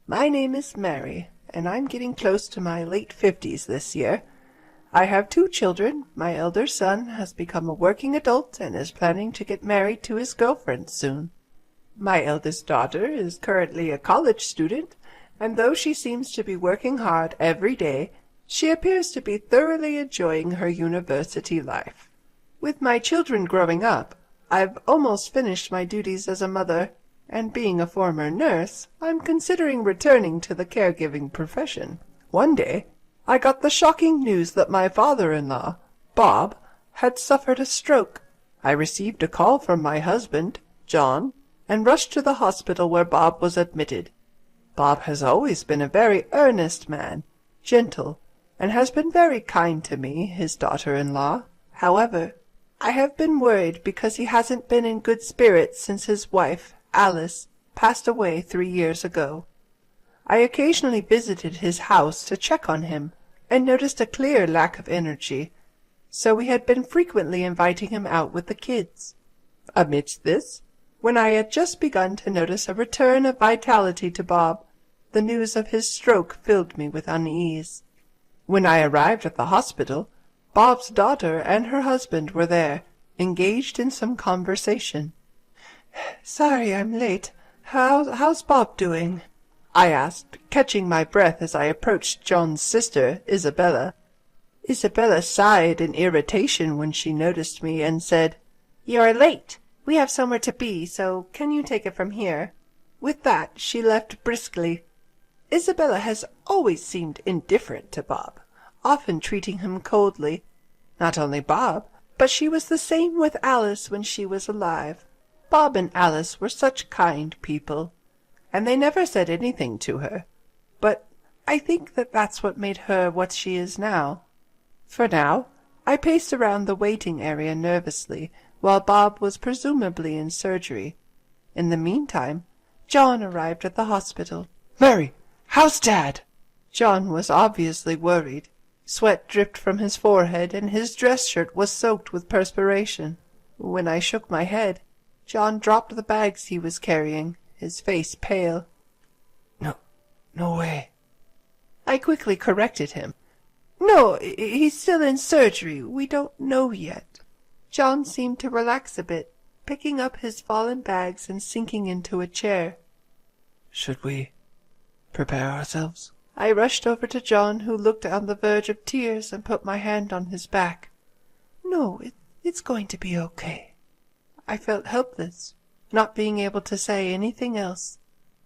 My name is Mary, and I'm getting close to my late 50s this year. I have 2 children. My elder son has become a working adult and is planning to get married to his girlfriend soon. My eldest daughter is currently a college student, and though she seems to be working hard every day, she appears to be thoroughly enjoying her university life. With my children growing up, I've almost finished my duties as a mother, and being a former nurse, I'm considering returning to the caregiving profession. One day, I got the shocking news that my father-in-law, Bob, had suffered a stroke. I received a call from my husband, John, and rushed to the hospital where Bob was admitted. Bob has always been a very earnest man, gentle, and has been very kind to me, his daughter-in-law. However, I have been worried because he hasn't been in good spirits since his wife, Alice, passed away 3 years ago. I occasionally visited his house to check on him, and noticed a clear lack of energy, so we had been frequently inviting him out with the kids. Amidst this, when I had just begun to notice a return of vitality to Bob, the news of his stroke filled me with unease. When I arrived at the hospital, Bob's daughter and her husband were there, engaged in some conversation. "Sorry I'm late. How's Bob doing?" I asked, catching my breath as I approached John's sister, Isabella. Isabella sighed in irritation when she noticed me and said, "You're late. We have somewhere to be, so can you take it from here?" With that she left briskly. Isabella has always seemed indifferent to Bob, often treating him coldly. Not only Bob, but she was the same with Alice when she was alive. Bob and Alice were such kind people, and they never said anything to her. But I think that's what made her what she is now. For now, I paced around the waiting area nervously, while Bob was presumably in surgery. In the meantime, John arrived at the hospital. "Mary, how's Dad?" John was obviously worried. Sweat dripped from his forehead, and his dress shirt was soaked with perspiration. When I shook my head, John dropped the bags he was carrying, his face pale. No way." I quickly corrected him. "No, he's still in surgery. We don't know yet." John seemed to relax a bit, picking up his fallen bags and sinking into a chair. "Should we prepare ourselves?" I rushed over to John, who looked on the verge of tears, and put my hand on his back. "No, it's going to be okay." I felt helpless, not being able to say anything else,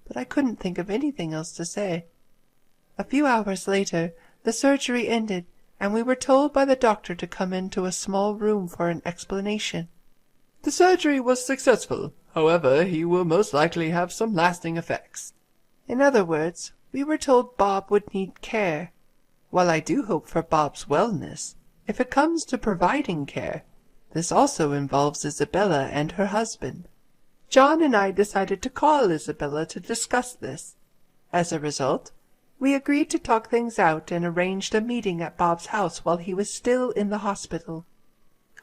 but I couldn't think of anything else to say. A few hours later, the surgery ended, and we were told by the doctor to come into a small room for an explanation. "The surgery was successful. However, he will most likely have some lasting effects." In other words, we were told Bob would need care. While I do hope for Bob's wellness, if it comes to providing care, this also involves Isabella and her husband. John and I decided to call Isabella to discuss this. As a result, we agreed to talk things out and arranged a meeting at Bob's house while he was still in the hospital.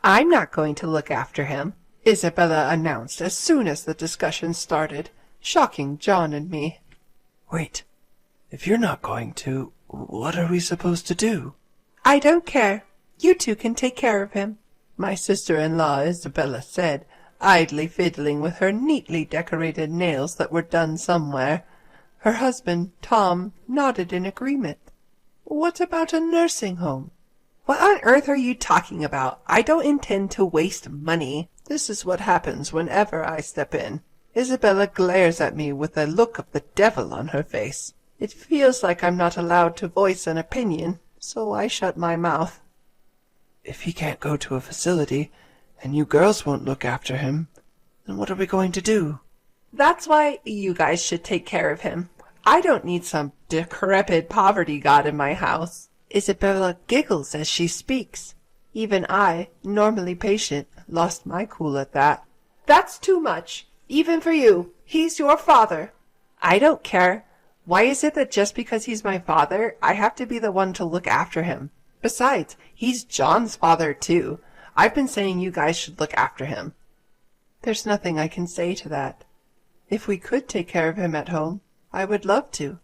"I'm not going to look after him," Isabella announced as soon as the discussion started, shocking John and me. "Wait. If you're not going to, what are we supposed to do?" "I don't care. You two can take care of him," my sister-in-law Isabella said, idly fiddling with her neatly decorated nails that were done somewhere. Her husband, Tom, nodded in agreement. "What about a nursing home?" "What on earth are you talking about? I don't intend to waste money." This is what happens whenever I step in. Isabella glares at me with a look of the devil on her face. It feels like I'm not allowed to voice an opinion, so I shut my mouth. "If he can't go to a facility, and you girls won't look after him, then what are we going to do?" "That's why you guys should take care of him. I don't need some decrepit poverty god in my house." Isabella giggles as she speaks. Even I, normally patient, lost my cool at that. "That's too much, even for you. He's your father." "I don't care. Why is it that just because he's my father, I have to be the one to look after him? Besides, he's John's father, too. I've been saying you guys should look after him." There's nothing I can say to that. If we could take care of him at home, I would love to.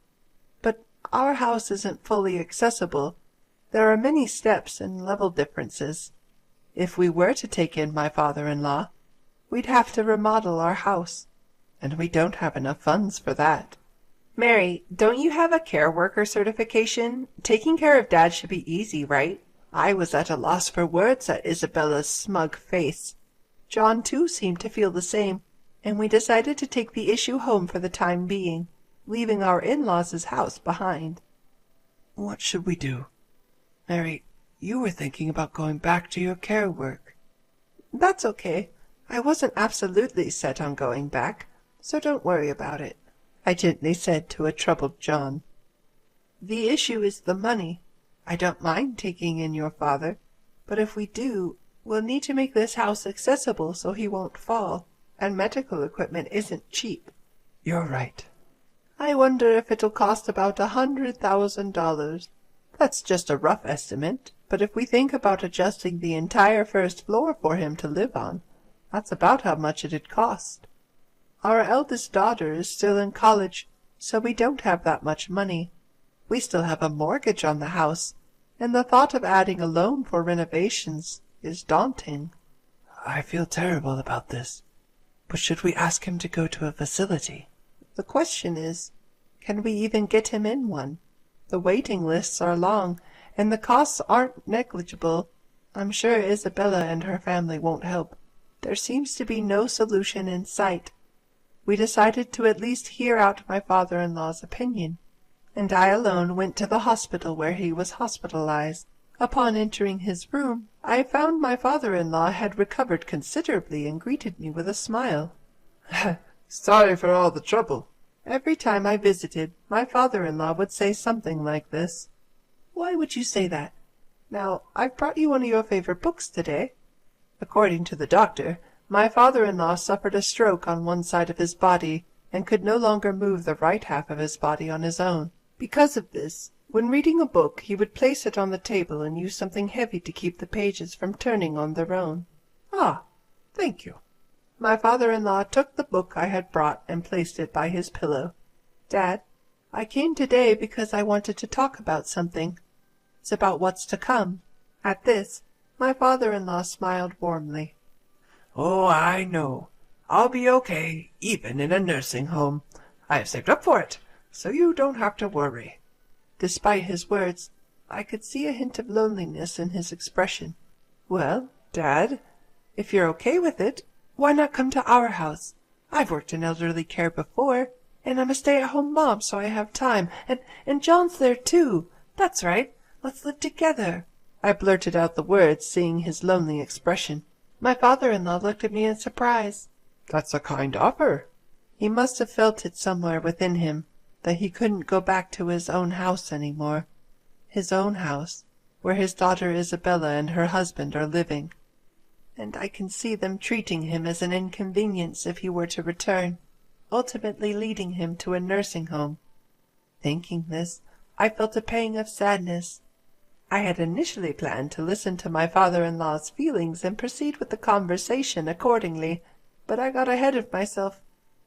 Our house isn't fully accessible. There are many steps and level differences. If we were to take in my father-in-law, we'd have to remodel our house, and we don't have enough funds for that. Mary, don't you have a care worker certification? Taking care of Dad should be easy, right? I was at a loss for words at Isabella's smug face. John, too, seemed to feel the same, and we decided to take the issue home for the time being, leaving our in-laws' house behind. What should we do? Mary, you were thinking about going back to your care work. That's okay. I wasn't absolutely set on going back, so don't worry about it, I gently said to a troubled John. The issue is the money. I don't mind taking in your father, but if we do, we'll need to make this house accessible so he won't fall, and medical equipment isn't cheap. You're right. I wonder if it'll cost about $100,000. That's just a rough estimate, but if we think about adjusting the entire first floor for him to live on, that's about how much it'd cost. Our eldest daughter is still in college, so we don't have that much money. We still have a mortgage on the house, and the thought of adding a loan for renovations is daunting. I feel terrible about this, but should we ask him to go to a facility? The question is, can we even get him in one? The waiting lists are long, and the costs aren't negligible. I'm sure Isabella and her family won't help. There seems to be no solution in sight. We decided to at least hear out my father-in-law's opinion, and I alone went to the hospital where he was hospitalized. Upon entering his room, I found my father-in-law had recovered considerably and greeted me with a smile. Sorry for all the trouble. Every time I visited, my father-in-law would say something like this. Why would you say that? Now, I've brought you one of your favorite books today. According to the doctor, my father-in-law suffered a stroke on one side of his body and could no longer move the right half of his body on his own. Because of this, when reading a book, he would place it on the table and use something heavy to keep the pages from turning on their own. Ah, thank you. My father-in-law took the book I had brought and placed it by his pillow. Dad, I came today because I wanted to talk about something. It's about what's to come. At this, my father-in-law smiled warmly. Oh, I know. I'll be okay, even in a nursing home. I have saved up for it, so you don't have to worry. Despite his words, I could see a hint of loneliness in his expression. Well, Dad, if you're okay with it, why not come to our house? I've worked in elderly care before, and I'm a stay-at-home mom, so I have time. And John's there, too. That's right. Let's live together. I blurted out the words, seeing his lonely expression. My father-in-law looked at me in surprise. That's a kind offer. He must have felt it somewhere within him, that he couldn't go back to his own house any more. His own house, where his daughter Isabella and her husband are living. And I can see them treating him as an inconvenience if he were to return, ultimately leading him to a nursing home. Thinking this, I felt a pang of sadness. I had initially planned to listen to my father-in-law's feelings and proceed with the conversation accordingly, but I got ahead of myself.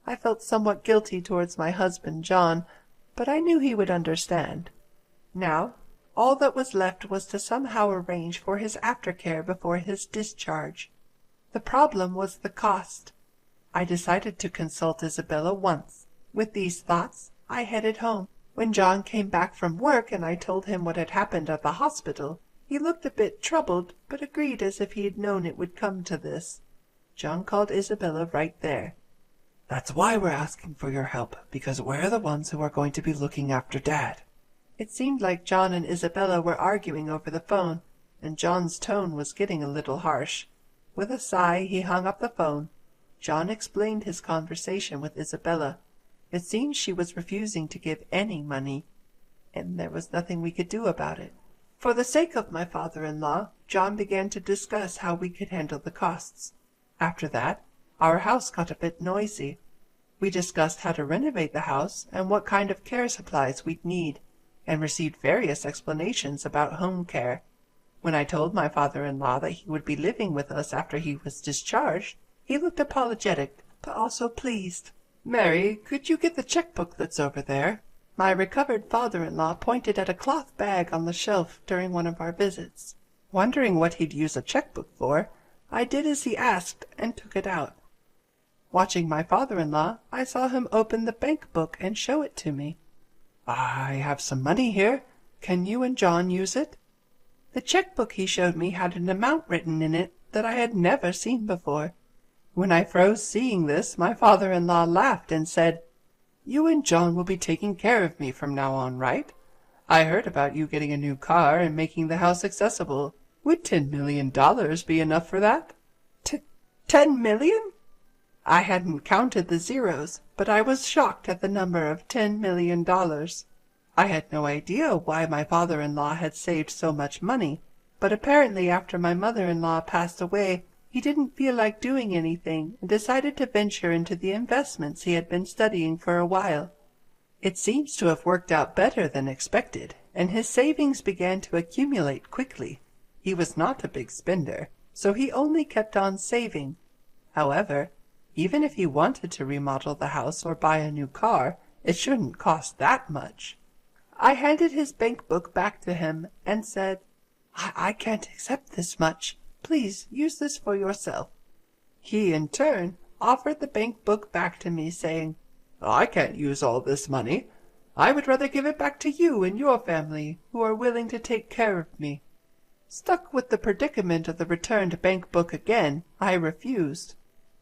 I felt somewhat guilty towards my husband John, but I knew he would understand. Now, all that was left was to somehow arrange for his aftercare before his discharge. The problem was the cost. I decided to consult Isabella once. With these thoughts, I headed home. When John came back from work and I told him what had happened at the hospital, he looked a bit troubled, but agreed as if he had known it would come to this. John called Isabella right there. That's why we're asking for your help, because we're the ones who are going to be looking after Dad. It seemed like John and Isabella were arguing over the phone, and John's tone was getting a little harsh. With a sigh, he hung up the phone. John explained his conversation with Isabella. It seemed she was refusing to give any money, and there was nothing we could do about it. For the sake of my father-in-law, John began to discuss how we could handle the costs. After that, our house got a bit noisy. We discussed how to renovate the house and what kind of care supplies we'd need, and received various explanations about home care. When I told my father-in-law that he would be living with us after he was discharged, he looked apologetic, but also pleased. Mary, could you get the checkbook that's over there? My recovered father-in-law pointed at a cloth bag on the shelf during one of our visits. Wondering what he'd use a checkbook for, I did as he asked and took it out. Watching my father-in-law, I saw him open the bank book and show it to me. "I have some money here. Can you and John use it?" The checkbook he showed me had an amount written in it that I had never seen before. When I froze seeing this, my father-in-law laughed and said, "You and John will be taking care of me from now on, right? I heard about you getting a new car and making the house accessible. Would $10 million be enough for that?" $10 million? I hadn't counted the zeros, but I was shocked at the number of $10 million. I had no idea why my father-in-law had saved so much money, but apparently after my mother-in-law passed away, he didn't feel like doing anything and decided to venture into the investments he had been studying for a while. It seems to have worked out better than expected, and his savings began to accumulate quickly. He was not a big spender, so he only kept on saving. However, even if he wanted to remodel the house or buy a new car, it shouldn't cost that much. I handed his bank book back to him and said, I can't accept this much. Please use this for yourself." He, in turn, offered the bank book back to me, saying, "I can't use all this money. I would rather give it back to you and your family, who are willing to take care of me." Stuck with the predicament of the returned bank book again, I refused.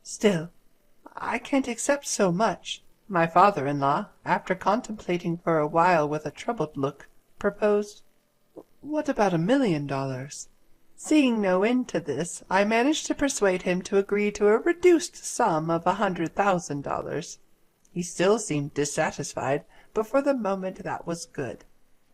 "Still, I can't accept so much." My father-in-law, after contemplating for a while with a troubled look, proposed, "What about $1 million?" Seeing no end to this, I managed to persuade him to agree to a reduced sum of $100,000. He still seemed dissatisfied, but for the moment that was good.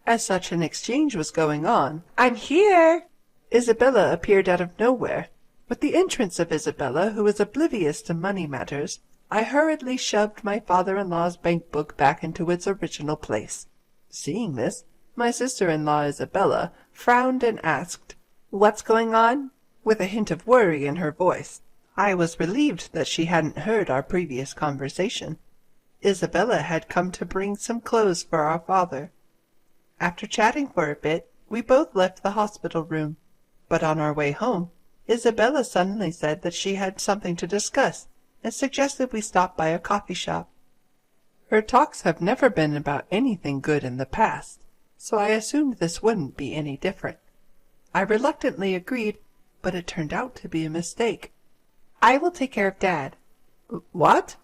As such an exchange was going on, "I'm here!" Isabella appeared out of nowhere. With the entrance of Isabella, who was oblivious to money matters, I hurriedly shoved my father-in-law's bank book back into its original place. Seeing this, my sister-in-law Isabella frowned and asked, "What's going on?" with a hint of worry in her voice. I was relieved that she hadn't heard our previous conversation. Isabella had come to bring some clothes for our father. After chatting for a bit, we both left the hospital room, but on our way home, Isabella suddenly said that she had something to discuss, and suggested we stop by a coffee shop. Her talks have never been about anything good in the past, so I assumed this wouldn't be any different. I reluctantly agreed, but it turned out to be a mistake. "I will take care of Dad." "What?"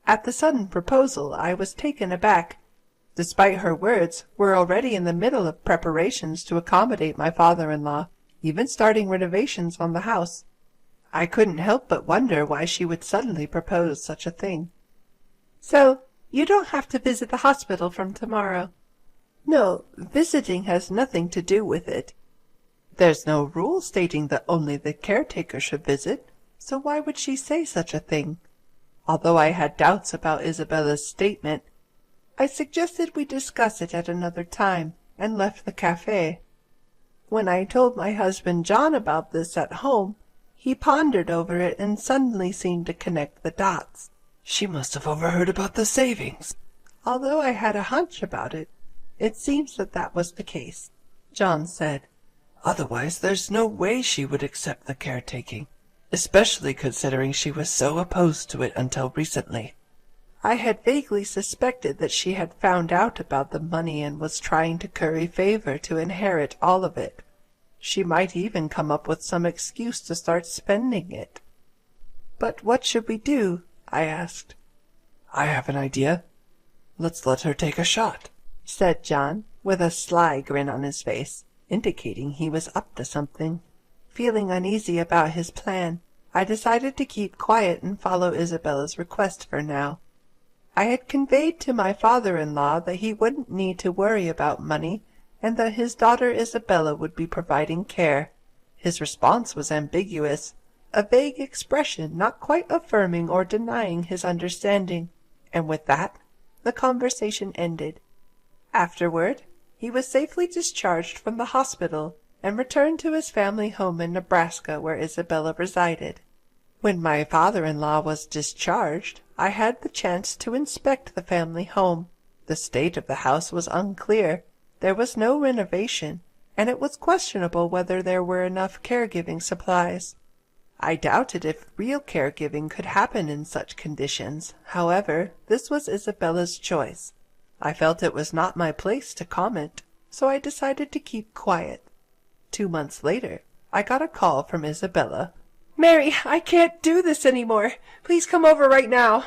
At the sudden proposal, I was taken aback. Despite her words, we're already in the middle of preparations to accommodate my father-in-law, even starting renovations on the house. I couldn't help but wonder why she would suddenly propose such a thing. "So, you don't have to visit the hospital from tomorrow?" "No, visiting has nothing to do with it. There's no rule stating that only the caretaker should visit, so why would she say such a thing?" Although I had doubts about Isabella's statement, I suggested we discuss it at another time, and left the cafe. When I told my husband John about this at home, he pondered over it and suddenly seemed to connect the dots. "She must have overheard about the savings." Although I had a hunch about it, it seems that was the case. John said, "Otherwise there's no way she would accept the caretaking, especially considering she was so opposed to it until recently." I had vaguely suspected that she had found out about the money and was trying to curry favor to inherit all of it. She might even come up with some excuse to start spending it. "But what should we do?" I asked. "I have an idea. Let's let her take a shot," said John, with a sly grin on his face, indicating he was up to something. Feeling uneasy about his plan, I decided to keep quiet and follow Isabella's request for now. I had conveyed to my father-in-law that he wouldn't need to worry about money, and that his daughter Isabella would be providing care. His response was ambiguous, a vague expression not quite affirming or denying his understanding, and with that, the conversation ended. Afterward, he was safely discharged from the hospital and returned to his family home in Nebraska, where Isabella resided. When my father-in-law was discharged, I had the chance to inspect the family home. The state of the house was unclear. There was no renovation, and it was questionable whether there were enough caregiving supplies. I doubted if real caregiving could happen in such conditions. However, this was Isabella's choice. I felt it was not my place to comment, so I decided to keep quiet. 2 months later, I got a call from Isabella. "Mary, I can't do this anymore. Please come over right now."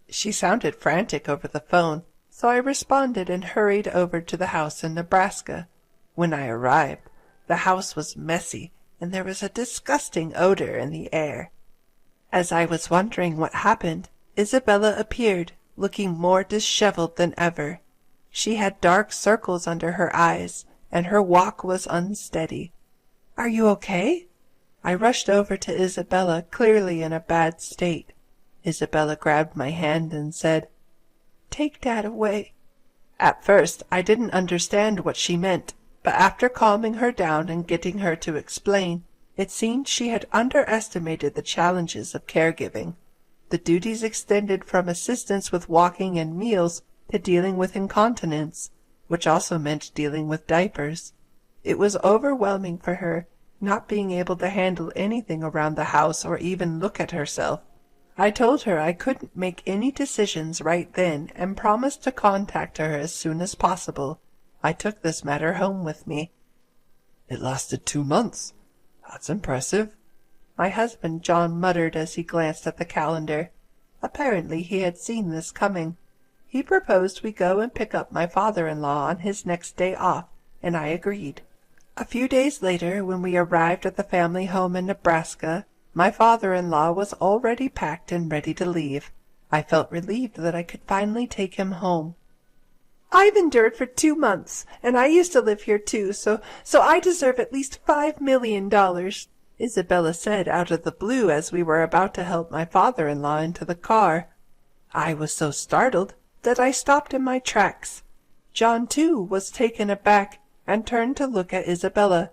She sounded frantic over the phone, so I responded and hurried over to the house in Nebraska. When I arrived, the house was messy, and there was a disgusting odor in the air. As I was wondering what happened, Isabella appeared, looking more disheveled than ever. She had dark circles under her eyes, and her walk was unsteady. "Are you okay?" I rushed over to Isabella, clearly in a bad state. Isabella grabbed my hand and said, "Take Dad away." At first I didn't understand what she meant, but after calming her down and getting her to explain, it seemed she had underestimated the challenges of caregiving. The duties extended from assistance with walking and meals to dealing with incontinence, which also meant dealing with diapers. It was overwhelming for her, not being able to handle anything around the house or even look at herself. I told her I couldn't make any decisions right then and promised to contact her as soon as possible. I took this matter home with me. "It lasted 2 months. That's impressive." My husband John muttered as he glanced at the calendar. Apparently he had seen this coming. He proposed we go and pick up my father-in-law on his next day off, and I agreed. A few days later, when we arrived at the family home in Nebraska, my father-in-law was already packed and ready to leave. I felt relieved that I could finally take him home. "I've endured for 2 months, and I used to live here too, so I deserve at least $5 million, Isabella said out of the blue as we were about to help my father-in-law into the car. I was so startled that I stopped in my tracks. John, too, was taken aback and turned to look at Isabella.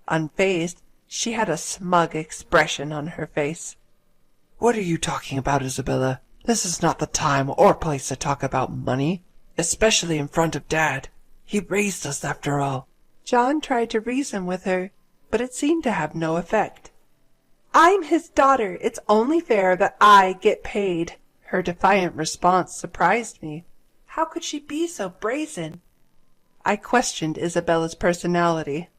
Unfazed, she had a smug expression on her face. "What are you talking about, Isabella? This is not the time or place to talk about money, especially in front of Dad. He raised us after all." John tried to reason with her, but it seemed to have no effect. "I'm his daughter. It's only fair that I get paid." Her defiant response surprised me. How could she be so brazen? I questioned Isabella's personality.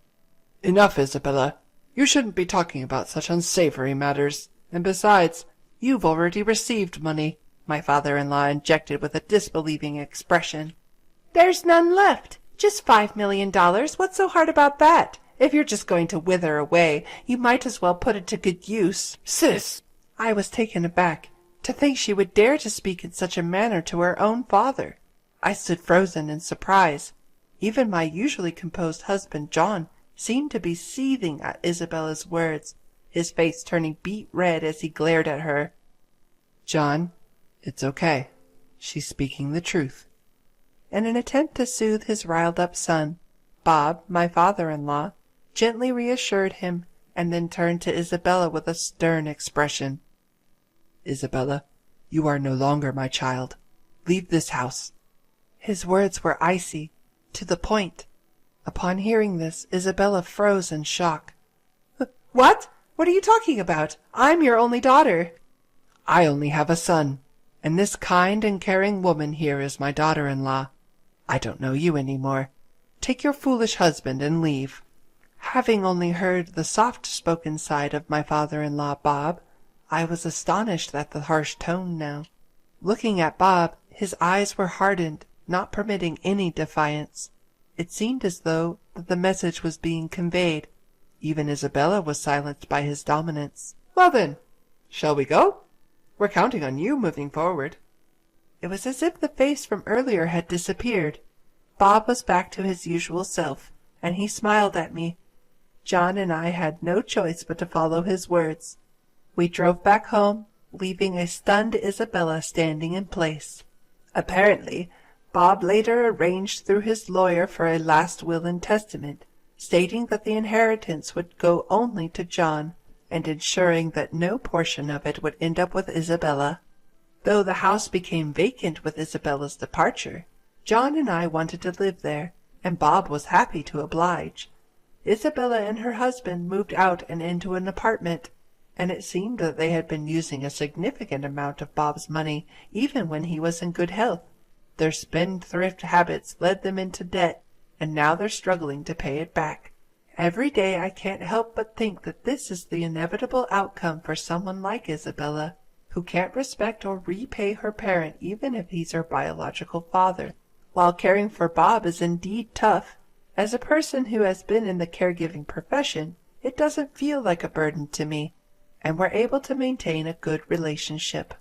"Enough, Isabella. You shouldn't be talking about such unsavory matters. And besides, you've already received money," my father-in-law injected with a disbelieving expression. "There's none left. Just $5 million. What's so hard about that? If you're just going to wither away, you might as well put it to good use." "Sis!" I was taken aback. To think she would dare to speak in such a manner to her own father. I stood frozen in surprise. Even my usually composed husband, John, seemed to be seething at Isabella's words, his face turning beet red as he glared at her. "John, it's okay. She's speaking the truth." In an attempt to soothe his riled-up son, Bob, my father-in-law, gently reassured him and then turned to Isabella with a stern expression. "Isabella, you are no longer my child. Leave this house." His words were icy, to the point. Upon hearing this, Isabella froze in shock. "What? What are you talking about? I'm your only daughter." "I only have a son, and this kind and caring woman here is my daughter-in-law. I don't know you any more. Take your foolish husband and leave." Having only heard the soft-spoken side of my father-in-law, Bob, I was astonished at the harsh tone now. Looking at Bob, his eyes were hardened, not permitting any defiance. It seemed as though that the message was being conveyed. Even Isabella was silenced by his dominance. "Well then, shall we go? We're counting on you moving forward." It was as if the face from earlier had disappeared. Bob was back to his usual self, and he smiled at me. John and I had no choice but to follow his words. We drove back home, leaving a stunned Isabella standing in place. Apparently, Bob later arranged through his lawyer for a last will and testament, stating that the inheritance would go only to John, and ensuring that no portion of it would end up with Isabella. Though the house became vacant with Isabella's departure, John and I wanted to live there, and Bob was happy to oblige. Isabella and her husband moved out and into an apartment, and it seemed that they had been using a significant amount of Bob's money even when he was in good health. Their spendthrift habits led them into debt, and now they're struggling to pay it back. Every day I can't help but think that this is the inevitable outcome for someone like Isabella, who can't respect or repay her parent even if he's her biological father. While caring for Bob is indeed tough, as a person who has been in the caregiving profession, it doesn't feel like a burden to me, and we're able to maintain a good relationship.